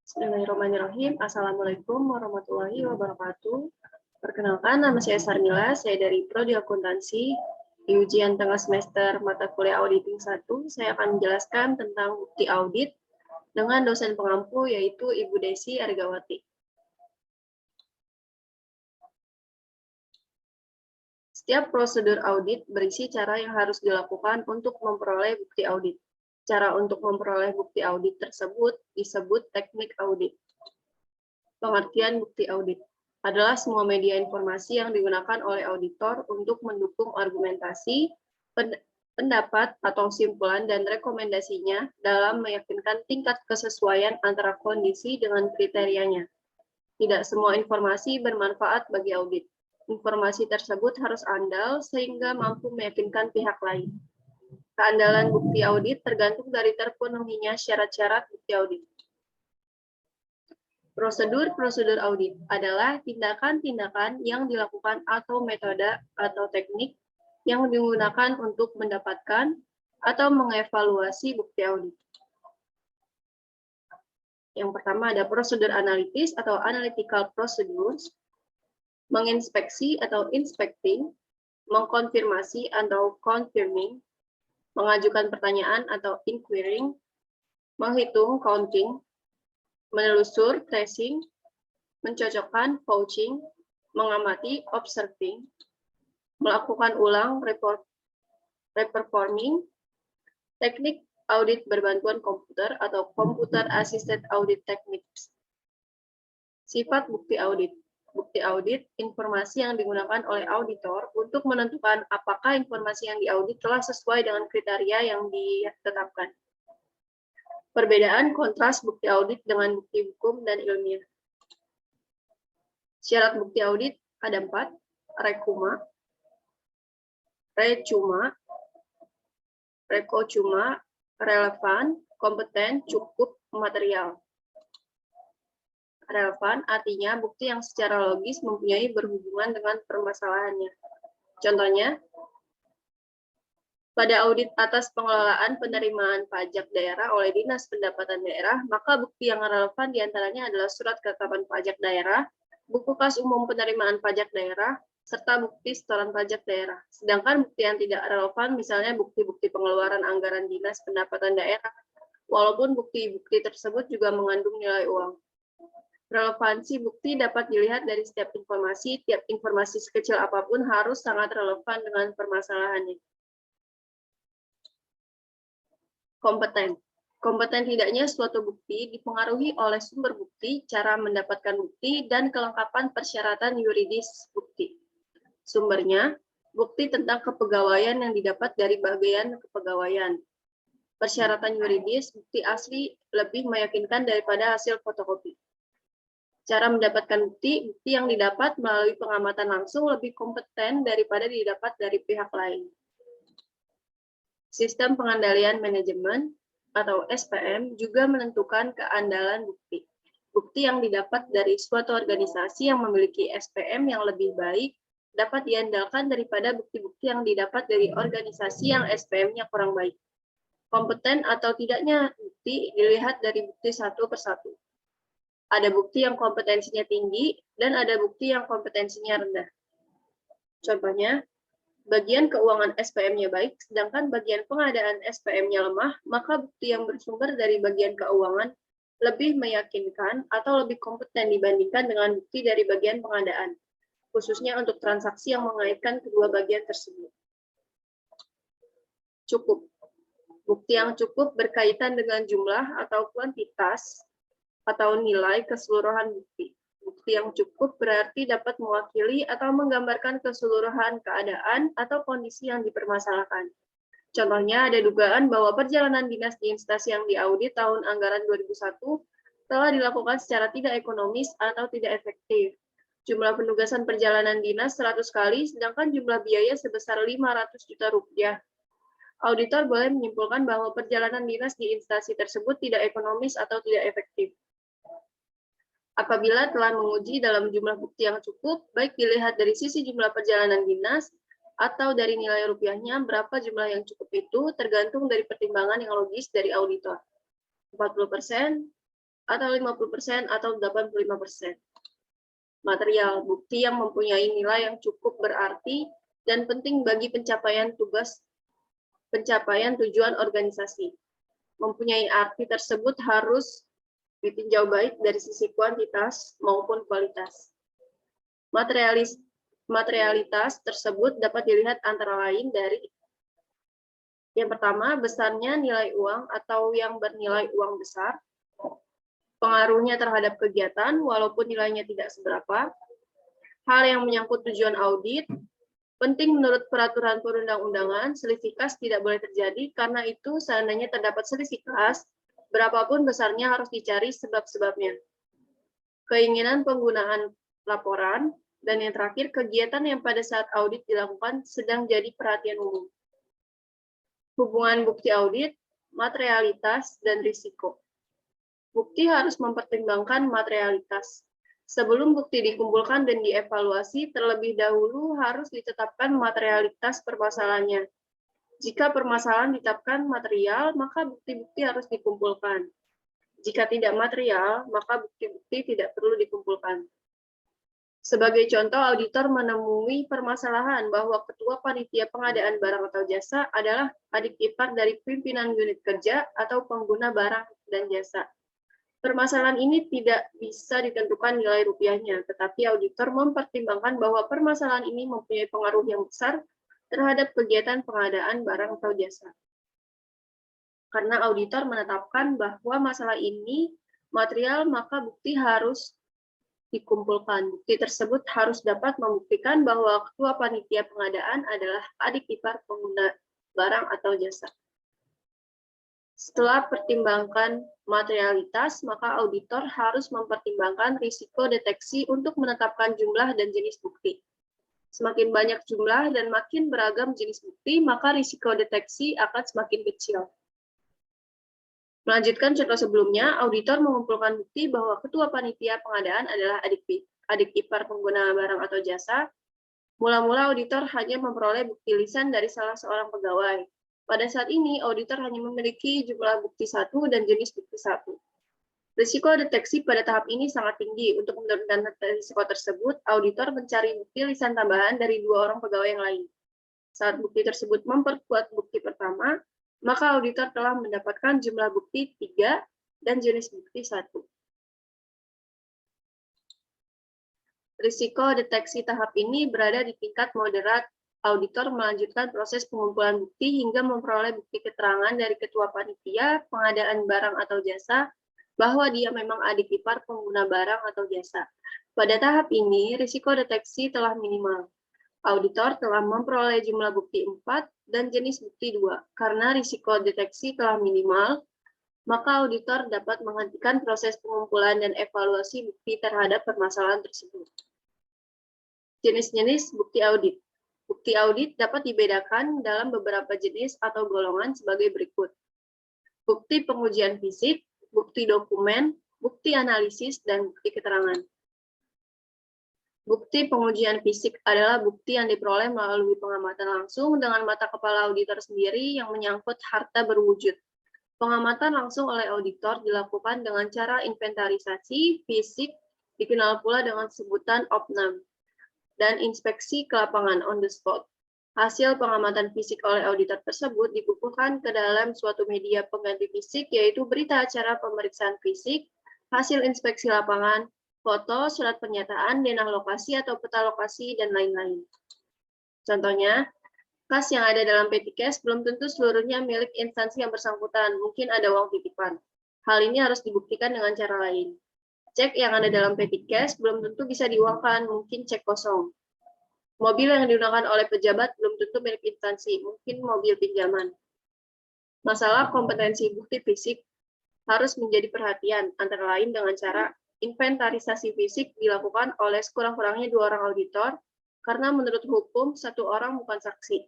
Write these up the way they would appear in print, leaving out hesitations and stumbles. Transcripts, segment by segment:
Bismillahirrahmanirrahim. Assalamualaikum warahmatullahi wabarakatuh. Perkenalkan, nama saya Sarmila, saya dari Prodi Akuntansi. Di ujian tengah semester mata kuliah Auditing 1, saya akan menjelaskan tentang bukti audit dengan dosen pengampu yaitu Ibu Desi Argawati. Setiap prosedur audit berisi cara yang harus dilakukan untuk memperoleh bukti audit. Cara untuk memperoleh bukti audit tersebut disebut teknik audit. Pengertian bukti audit adalah semua media informasi yang digunakan oleh auditor untuk mendukung argumentasi, pendapat atau kesimpulan dan rekomendasinya dalam meyakinkan tingkat kesesuaian antara kondisi dengan kriterianya. Tidak semua informasi bermanfaat bagi audit. Informasi tersebut harus andal sehingga mampu meyakinkan pihak lain. Keandalan bukti audit tergantung dari terpenuhinya syarat-syarat bukti audit. Prosedur-prosedur audit adalah tindakan-tindakan yang dilakukan atau metode atau teknik yang digunakan untuk mendapatkan atau mengevaluasi bukti audit. Yang pertama ada prosedur analitis atau analytical procedures, menginspeksi atau inspecting, mengkonfirmasi atau confirming, mengajukan pertanyaan atau inquiring, menghitung counting, menelusur tracing, mencocokkan vouching, mengamati observing, melakukan ulang reperforming, teknik audit berbantuan komputer atau computer assisted audit techniques. Sifat bukti audit. Bukti audit, informasi yang digunakan oleh auditor untuk menentukan apakah informasi yang diaudit telah sesuai dengan kriteria yang ditetapkan. Perbedaan kontras bukti audit dengan bukti hukum dan ilmiah. Syarat bukti audit ada 4, recuma, recuma, recocuma, relevan, kompeten, cukup, material. Relevan artinya bukti yang secara logis mempunyai berhubungan dengan permasalahannya. Contohnya, pada audit atas pengelolaan penerimaan pajak daerah oleh Dinas Pendapatan Daerah, maka bukti yang relevan diantaranya adalah surat ketetapan pajak daerah, buku kas umum penerimaan pajak daerah, serta bukti setoran pajak daerah. Sedangkan bukti yang tidak relevan, misalnya bukti-bukti pengeluaran anggaran Dinas Pendapatan Daerah, walaupun bukti-bukti tersebut juga mengandung nilai uang. Relevansi bukti dapat dilihat dari setiap informasi sekecil apapun harus sangat relevan dengan permasalahannya. Kompeten. Kompeten tidaknya suatu bukti dipengaruhi oleh sumber bukti, cara mendapatkan bukti, dan kelengkapan persyaratan yuridis bukti. Sumbernya, bukti tentang kepegawaian yang didapat dari bagian kepegawaian. Persyaratan yuridis, bukti asli lebih meyakinkan daripada hasil fotokopi. Cara mendapatkan bukti yang didapat melalui pengamatan langsung lebih kompeten daripada didapat dari pihak lain. Sistem pengendalian manajemen atau SPM juga menentukan keandalan bukti. Bukti yang didapat dari suatu organisasi yang memiliki SPM yang lebih baik dapat diandalkan daripada bukti-bukti yang didapat dari organisasi yang SPM-nya kurang baik. Kompeten atau tidaknya bukti dilihat dari bukti satu persatu. Ada bukti yang kompetensinya tinggi dan ada bukti yang kompetensinya rendah. Contohnya, bagian keuangan SPM-nya baik, sedangkan bagian pengadaan SPM-nya lemah, maka bukti yang bersumber dari bagian keuangan lebih meyakinkan atau lebih kompeten dibandingkan dengan bukti dari bagian pengadaan, khususnya untuk transaksi yang mengaitkan kedua bagian tersebut. Cukup. Bukti yang cukup berkaitan dengan jumlah atau kuantitas atau nilai keseluruhan bukti. Bukti yang cukup berarti dapat mewakili atau menggambarkan keseluruhan keadaan atau kondisi yang dipermasalahkan. Contohnya, ada dugaan bahwa perjalanan dinas di instansi yang diaudit tahun anggaran 2001 telah dilakukan secara tidak ekonomis atau tidak efektif. Jumlah penugasan perjalanan dinas 100 kali, sedangkan jumlah biaya sebesar 500 juta rupiah. Auditor boleh menyimpulkan bahwa perjalanan dinas di instansi tersebut tidak ekonomis atau tidak efektif. Apabila telah menguji dalam jumlah bukti yang cukup, baik dilihat dari sisi jumlah perjalanan dinas atau dari nilai rupiahnya, berapa jumlah yang cukup itu tergantung dari pertimbangan yang logis dari auditor. 40%, atau 50%, atau 85%. Material bukti yang mempunyai nilai yang cukup berarti dan penting bagi pencapaian tujuan organisasi. Mempunyai arti tersebut harus ditinjau baik dari sisi kuantitas maupun kualitas. Materialitas tersebut dapat dilihat antara lain dari yang pertama, besarnya nilai uang atau yang bernilai uang besar, pengaruhnya terhadap kegiatan walaupun nilainya tidak seberapa, hal yang menyangkut tujuan audit, penting menurut peraturan perundang-undangan, selisih kas tidak boleh terjadi, karena itu seandainya terdapat selisih kas, berapapun besarnya harus dicari sebab-sebabnya. Keinginan penggunaan laporan, dan yang terakhir, kegiatan yang pada saat audit dilakukan sedang jadi perhatian umum. Hubungan bukti audit, materialitas, dan risiko. Bukti harus mempertimbangkan materialitas. Sebelum bukti dikumpulkan dan dievaluasi, terlebih dahulu harus ditetapkan materialitas permasalahannya. Jika permasalahan ditetapkan material, maka bukti-bukti harus dikumpulkan. Jika tidak material, maka bukti-bukti tidak perlu dikumpulkan. Sebagai contoh, auditor menemui permasalahan bahwa ketua panitia pengadaan barang atau jasa adalah adik ipar dari pimpinan unit kerja atau pengguna barang dan jasa. Permasalahan ini tidak bisa ditentukan nilai rupiahnya, tetapi auditor mempertimbangkan bahwa permasalahan ini mempunyai pengaruh yang besar terhadap kegiatan pengadaan barang atau jasa. Karena auditor menetapkan bahwa masalah ini material, maka bukti harus dikumpulkan. Bukti tersebut harus dapat membuktikan bahwa ketua panitia pengadaan adalah adik ipar pengguna barang atau jasa. Setelah pertimbangkan materialitas, maka auditor harus mempertimbangkan risiko deteksi untuk menetapkan jumlah dan jenis bukti. Semakin banyak jumlah dan makin beragam jenis bukti, maka risiko deteksi akan semakin kecil. Melanjutkan contoh sebelumnya, auditor mengumpulkan bukti bahwa ketua panitia pengadaan adalah adik ipar pengguna barang atau jasa. Mula-mula auditor hanya memperoleh bukti lisan dari salah seorang pegawai. Pada saat ini, auditor hanya memiliki jumlah bukti 1 dan jenis bukti 1. Risiko deteksi pada tahap ini sangat tinggi. Untuk menurunkan risiko tersebut, auditor mencari bukti lisan tambahan dari 2 orang pegawai yang lain. Saat bukti tersebut memperkuat bukti pertama, maka auditor telah mendapatkan jumlah bukti 3 dan jenis bukti 1. Risiko deteksi tahap ini berada di tingkat moderat. Auditor melanjutkan proses pengumpulan bukti hingga memperoleh bukti keterangan dari ketua panitia pengadaan barang atau jasa bahwa dia memang adik ipar pengguna barang atau jasa. Pada tahap ini, risiko deteksi telah minimal. Auditor telah memperoleh jumlah bukti 4 dan jenis bukti 2. Karena risiko deteksi telah minimal, maka auditor dapat menghentikan proses pengumpulan dan evaluasi bukti terhadap permasalahan tersebut. Jenis-jenis bukti audit. Bukti audit dapat dibedakan dalam beberapa jenis atau golongan sebagai berikut. Bukti pengujian fisik, bukti dokumen, bukti analisis, dan bukti keterangan. Bukti pengujian fisik adalah bukti yang diperoleh melalui pengamatan langsung dengan mata kepala auditor sendiri yang menyangkut harta berwujud. Pengamatan langsung oleh auditor dilakukan dengan cara inventarisasi fisik, dikenal pula dengan sebutan opnam, dan inspeksi ke lapangan on the spot. Hasil pengamatan fisik oleh auditor tersebut dikumpulkan ke dalam suatu media pengganti fisik, yaitu berita acara pemeriksaan fisik, hasil inspeksi lapangan, foto, surat pernyataan, denah lokasi atau peta lokasi, dan lain-lain. Contohnya, kas yang ada dalam petty cash belum tentu seluruhnya milik instansi yang bersangkutan, mungkin ada uang titipan. Hal ini harus dibuktikan dengan cara lain. Cek yang ada dalam petty cash belum tentu bisa diuangkan, mungkin cek kosong. Mobil yang digunakan oleh pejabat belum tentu milik instansi, mungkin mobil pinjaman. Masalah kompetensi bukti fisik harus menjadi perhatian, antara lain dengan cara inventarisasi fisik dilakukan oleh sekurang-kurangnya 2 orang auditor, karena menurut hukum 1 orang bukan saksi.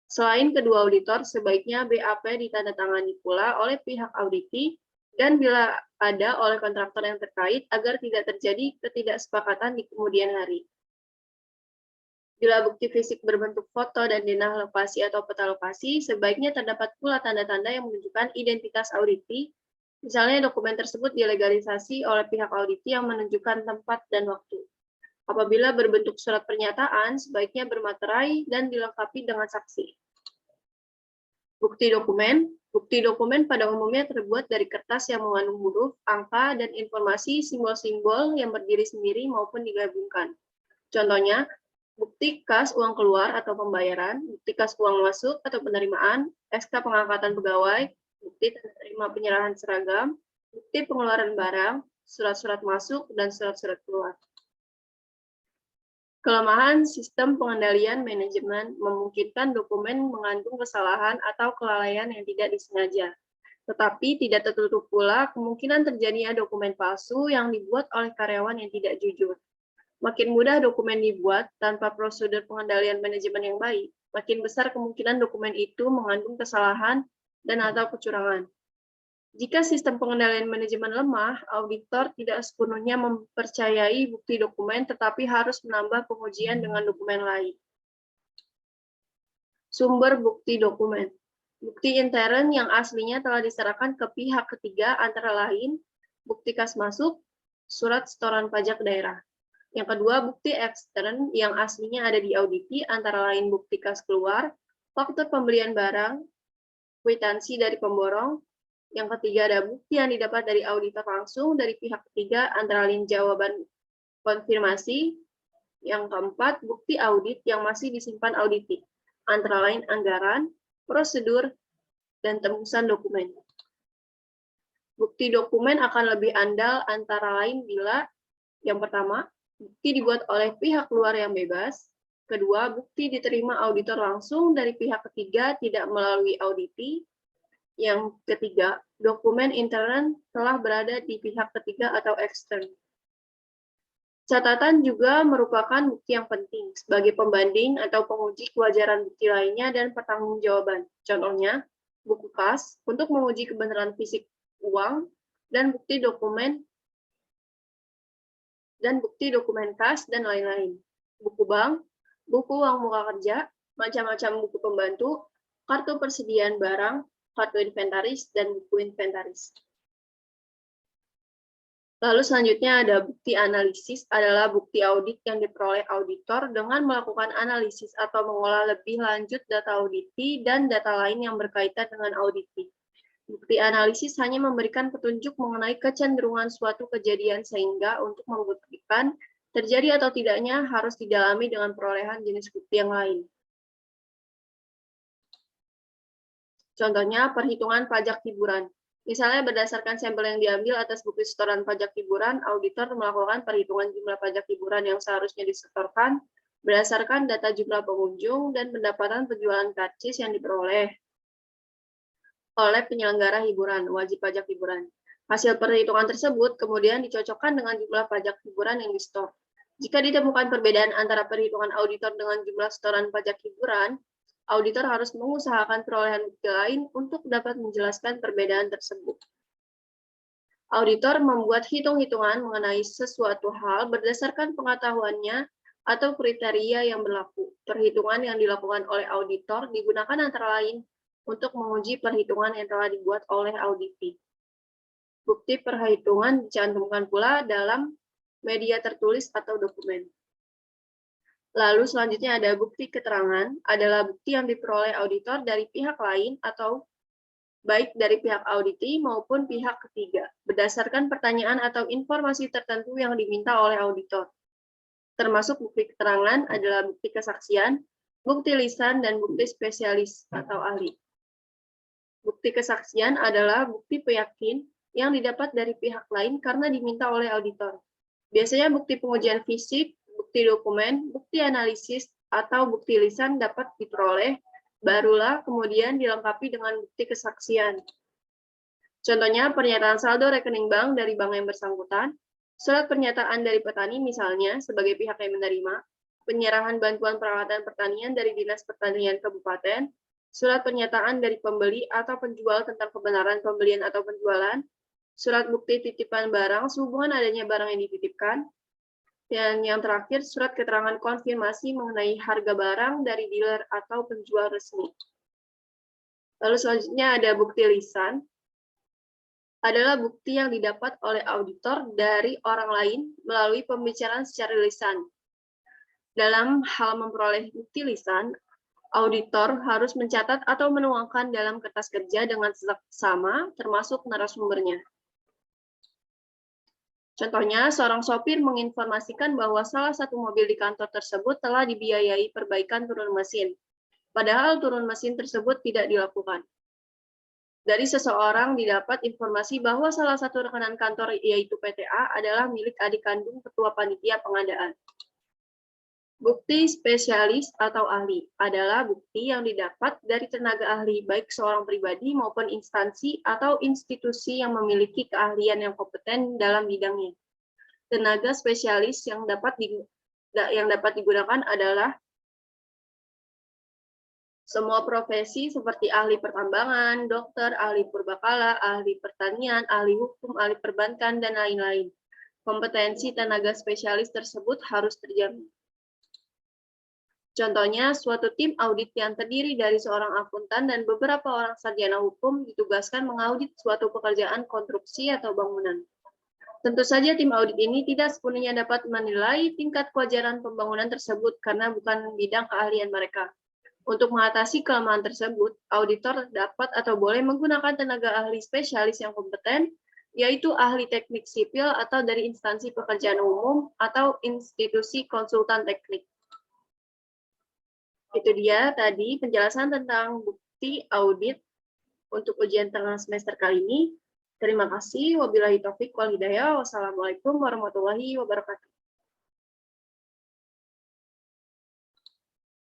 Selain kedua auditor, sebaiknya BAP ditandatangani pula oleh pihak auditi, dan bila ada oleh kontraktor yang terkait, agar tidak terjadi ketidaksepakatan di kemudian hari. Bila bukti fisik berbentuk foto dan denah lokasi atau peta lokasi, sebaiknya terdapat pula tanda-tanda yang menunjukkan identitas auditi, Misalnya dokumen tersebut dilegalisasi oleh pihak auditi yang menunjukkan tempat dan waktu. Apabila berbentuk surat pernyataan, sebaiknya bermaterai dan dilengkapi dengan saksi. Bukti dokumen pada umumnya terbuat dari kertas yang mengandung huruf, angka, dan informasi simbol-simbol yang berdiri sendiri maupun digabungkan. Contohnya, bukti kas uang keluar atau pembayaran, bukti kas uang masuk atau penerimaan, SK pengangkatan pegawai, bukti terima penyerahan seragam, bukti pengeluaran barang, surat-surat masuk, dan surat-surat keluar. Kelemahan sistem pengendalian manajemen memungkinkan dokumen mengandung kesalahan atau kelalaian yang tidak disengaja. Tetapi tidak tertutup pula kemungkinan terjadinya dokumen palsu yang dibuat oleh karyawan yang tidak jujur. Makin mudah dokumen dibuat tanpa prosedur pengendalian manajemen yang baik, makin besar kemungkinan dokumen itu mengandung kesalahan dan atau kecurangan. Jika sistem pengendalian manajemen lemah, auditor tidak sepenuhnya mempercayai bukti dokumen, tetapi harus menambah pengujian dengan dokumen lain. Sumber bukti dokumen. Bukti intern yang aslinya telah diserahkan ke pihak ketiga antara lain bukti kas masuk, surat setoran pajak daerah. Yang kedua, bukti ekstern yang aslinya ada di auditi antara lain bukti kas keluar, faktur pembelian barang, kwitansi dari pemborong. Yang ketiga, ada bukti yang didapat dari auditor langsung dari pihak ketiga antara lain jawaban konfirmasi. Yang keempat, bukti audit yang masih disimpan auditi, antara lain anggaran, prosedur, dan tembusan dokumen. Bukti dokumen akan lebih andal antara lain bila yang pertama, bukti dibuat oleh pihak luar yang bebas. Kedua, bukti diterima auditor langsung dari pihak ketiga tidak melalui auditi. Yang ketiga, dokumen intern telah berada di pihak ketiga atau ekstern. Catatan juga merupakan bukti yang penting sebagai pembanding atau penguji kewajaran bukti lainnya dan pertanggungjawaban. Contohnya, buku kas untuk menguji kebenaran fisik uang dan bukti dokumen kas dan lain-lain. Buku bank, buku uang muka kerja, macam-macam buku pembantu, kartu persediaan barang, kartu inventaris, dan buku inventaris. Lalu selanjutnya ada bukti analisis, adalah bukti audit yang diperoleh auditor dengan melakukan analisis atau mengolah lebih lanjut data auditi dan data lain yang berkaitan dengan auditi. Bukti analisis hanya memberikan petunjuk mengenai kecenderungan suatu kejadian sehingga untuk membuktikan terjadi atau tidaknya harus didalami dengan perolehan jenis bukti yang lain. Contohnya, perhitungan pajak hiburan. Misalnya berdasarkan sampel yang diambil atas bukti setoran pajak hiburan, auditor melakukan perhitungan jumlah pajak hiburan yang seharusnya disetorkan berdasarkan data jumlah pengunjung dan pendapatan penjualan karcis yang diperoleh oleh penyelenggara hiburan, wajib pajak hiburan. Hasil perhitungan tersebut kemudian dicocokkan dengan jumlah pajak hiburan yang disetor. Jika ditemukan perbedaan antara perhitungan auditor dengan jumlah setoran pajak hiburan, auditor harus mengusahakan perolehan bukti lain untuk dapat menjelaskan perbedaan tersebut. Auditor membuat hitung-hitungan mengenai sesuatu hal berdasarkan pengetahuannya atau kriteria yang berlaku. Perhitungan yang dilakukan oleh auditor digunakan antara lain untuk menguji perhitungan yang telah dibuat oleh auditi. Bukti perhitungan dicantumkan pula dalam media tertulis atau dokumen. Lalu selanjutnya ada bukti keterangan, adalah bukti yang diperoleh auditor dari pihak lain atau baik dari pihak auditi maupun pihak ketiga, berdasarkan pertanyaan atau informasi tertentu yang diminta oleh auditor. Termasuk bukti keterangan adalah bukti kesaksian, bukti lisan, dan bukti spesialis atau ahli. Bukti kesaksian adalah bukti peyakin yang didapat dari pihak lain karena diminta oleh auditor. Biasanya bukti pengujian fisik, bukti dokumen, bukti analisis, atau bukti lisan dapat diperoleh, barulah kemudian dilengkapi dengan bukti kesaksian. Contohnya, pernyataan saldo rekening bank dari bank yang bersangkutan, surat pernyataan dari petani misalnya sebagai pihak yang menerima, penyerahan bantuan peralatan pertanian dari Dinas Pertanian Kabupaten, surat pernyataan dari pembeli atau penjual tentang kebenaran pembelian atau penjualan, surat bukti titipan barang sehubungan adanya barang yang dititipkan, dan yang terakhir, surat keterangan konfirmasi mengenai harga barang dari dealer atau penjual resmi. Lalu selanjutnya ada bukti lisan. adalah bukti yang didapat oleh auditor dari orang lain melalui pembicaraan secara lisan. Dalam hal memperoleh bukti lisan, auditor harus mencatat atau menuangkan dalam kertas kerja dengan seksama, termasuk narasumbernya. Contohnya, seorang sopir menginformasikan bahwa salah satu mobil di kantor tersebut telah dibiayai perbaikan turun mesin, padahal turun mesin tersebut tidak dilakukan. Dari seseorang didapat informasi bahwa salah satu rekanan kantor, yaitu PTA, adalah milik adik kandung ketua panitia pengadaan. Bukti spesialis atau ahli adalah bukti yang didapat dari tenaga ahli, baik seorang pribadi maupun instansi atau institusi yang memiliki keahlian yang kompeten dalam bidangnya. Tenaga spesialis yang dapat digunakan adalah semua profesi seperti ahli pertambangan, dokter, ahli purbakala, ahli pertanian, ahli hukum, ahli perbankan, dan lain-lain. Kompetensi tenaga spesialis tersebut harus terjamin. Contohnya, suatu tim audit yang terdiri dari seorang akuntan dan beberapa orang sarjana hukum ditugaskan mengaudit suatu pekerjaan konstruksi atau bangunan. Tentu saja tim audit ini tidak sepenuhnya dapat menilai tingkat kewajaran pembangunan tersebut karena bukan bidang keahlian mereka. Untuk mengatasi kelemahan tersebut, auditor dapat atau boleh menggunakan tenaga ahli spesialis yang kompeten, yaitu ahli teknik sipil atau dari instansi pekerjaan umum atau institusi konsultan teknik. Itu dia tadi penjelasan tentang bukti audit untuk ujian tengah semester kali ini. Terima kasih. Wabillahi taufiq wal hidayah. Wassalamualaikum warahmatullahi wabarakatuh.